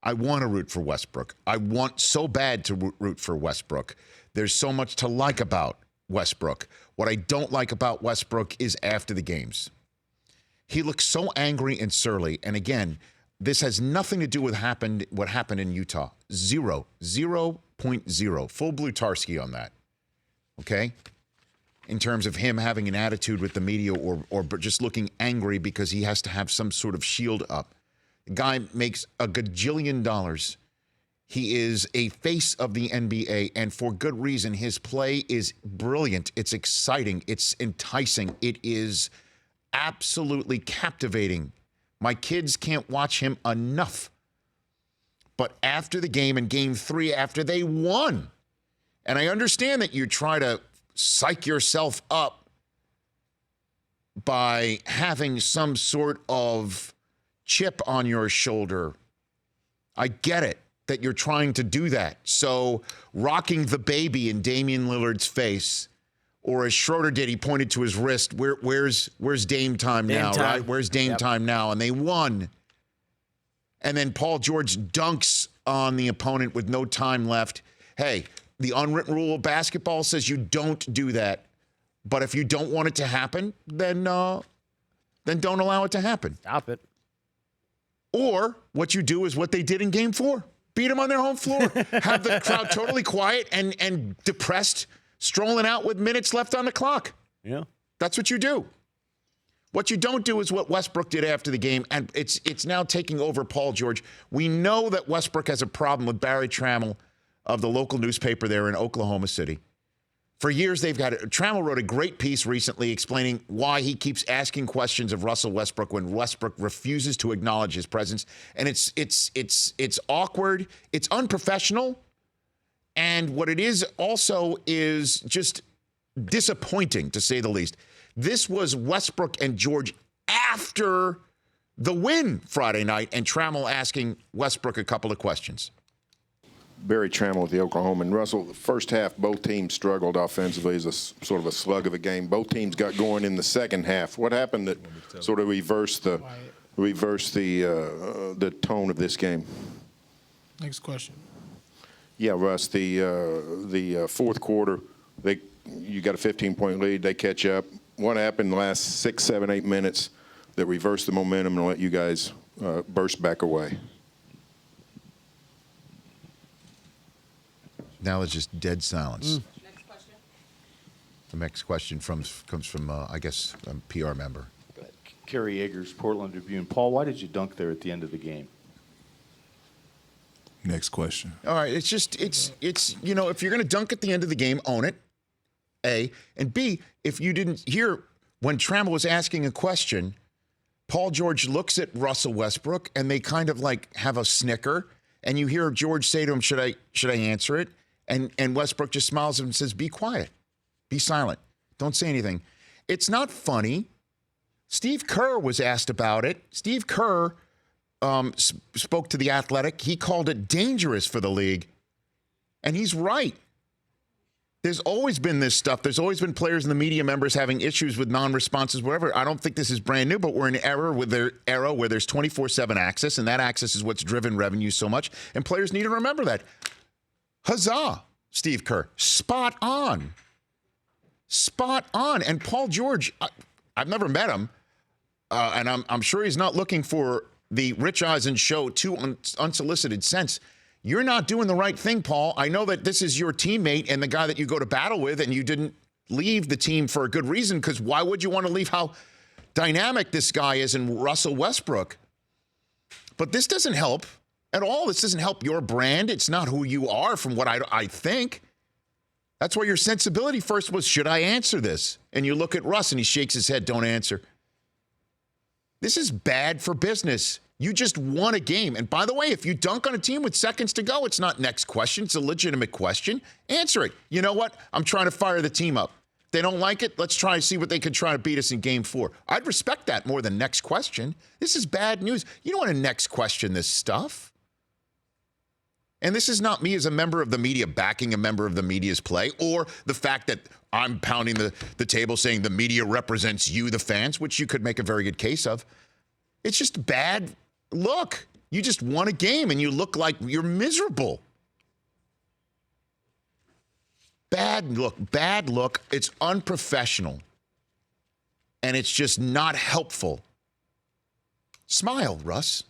I want to root for Westbrook. I want so bad to root for Westbrook. There's so much to like about Westbrook. What I don't like about Westbrook is after the games. He looks so angry and surly. And again, this has nothing to do with what happened in Utah. 0.0. Full Blutarski on that. Okay? In terms of him having an attitude with the media or just looking angry because he has to have some sort of shield up. The guy makes a gajillion dollars. He is a face of the NBA, and for good reason. His play is brilliant. It's exciting. It's enticing. It is absolutely captivating. My kids can't watch him enough. But after the game, in Game 3, after they won, and I understand that you try to psych yourself up by having some sort of chip on your shoulder. I get it that you're trying to do that. So rocking the baby in Damian Lillard's face, or as Schroeder did, he pointed to his wrist. Where's Dame time now, right? Where's Dame time now? And they won. And then Paul George dunks on the opponent with no time left. Hey, the unwritten rule of basketball says you don't do that. But if you don't want it to happen, then don't allow it to happen. Stop it. Or what you do is what they did in Game 4. Beat them on their home floor. Have the crowd totally quiet and depressed, strolling out with minutes left on the clock. Yeah. That's what you do. What you don't do is what Westbrook did after the game, and it's now taking over Paul George. We know that Westbrook has a problem with Barry Trammell of the local newspaper there in Oklahoma City. For years, Trammell wrote a great piece recently explaining why he keeps asking questions of Russell Westbrook when Westbrook refuses to acknowledge his presence. And it's awkward. It's unprofessional. And what it is also is just disappointing, to say the least. This was Westbrook and George after the win Friday night, and Trammell asking Westbrook a couple of questions. Barry Trammell with the Oklahoma. And Russell, the first half, both teams struggled offensively as a sort of a slug of a game. Both teams got going in the second half. What happened that sort of reversed the tone of this game? Next question. Yeah, Russ, the fourth quarter, you got a 15-point lead. They catch up. What happened in the last 6, 7, 8 minutes that reversed the momentum and let you guys burst back away? Now it's just dead silence. Next question. The next question comes from, I guess, a PR member. Go ahead. Kerry Eggers, Portland Tribune. Paul, why did you dunk there at the end of the game? Next question. All right, it's if you're going to dunk at the end of the game, own it, A. And B, if you didn't hear when Trammell was asking a question, Paul George looks at Russell Westbrook and they kind of like have a snicker, and you hear George say to him, should I answer it? And Westbrook just smiles at him and says, be quiet. Be silent. Don't say anything. It's not funny. Steve Kerr was asked about it. Steve Kerr spoke to The Athletic. He called it dangerous for the league. And he's right. There's always been this stuff. There's always been players and the media members having issues with non-responses, whatever. I don't think this is brand new, but we're in an era where there's 24/7 access, and that access is what's driven revenue so much. And players need to remember that. Huzzah, Steve Kerr. Spot on. Spot on. And Paul George, I've never met him, and I'm sure he's not looking for the Rich Eisen show too unsolicited sense. You're not doing the right thing, Paul. I know that this is your teammate and the guy that you go to battle with, and you didn't leave the team for a good reason, because why would you want to leave how dynamic this guy is in Russell Westbrook? But this doesn't help at all. This doesn't help your brand. It's not who you are from what I think. That's why your sensibility first was, should I answer this? And you look at Russ and he shakes his head, don't answer. This is bad for business. You just won a game. And by the way, if you dunk on a team with seconds to go, it's not next question. It's a legitimate question. Answer it. You know what? I'm trying to fire the team up. If they don't like it, let's try and see what they could try to beat us in Game 4. I'd respect that more than next question. This is bad news. You don't want to next question this stuff. And this is not me as a member of the media backing a member of the media's play, or the fact that I'm pounding the table saying the media represents you, the fans, which you could make a very good case of. It's just bad look. You just won a game and you look like you're miserable. Bad look. It's unprofessional. And it's just not helpful. Smile, Russ.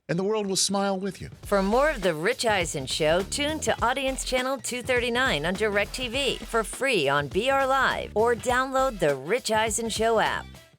And the world will smile with you. For more of The Rich Eisen Show, tune to Audience Channel 239 on DirecTV for free on BR Live or download the Rich Eisen Show app.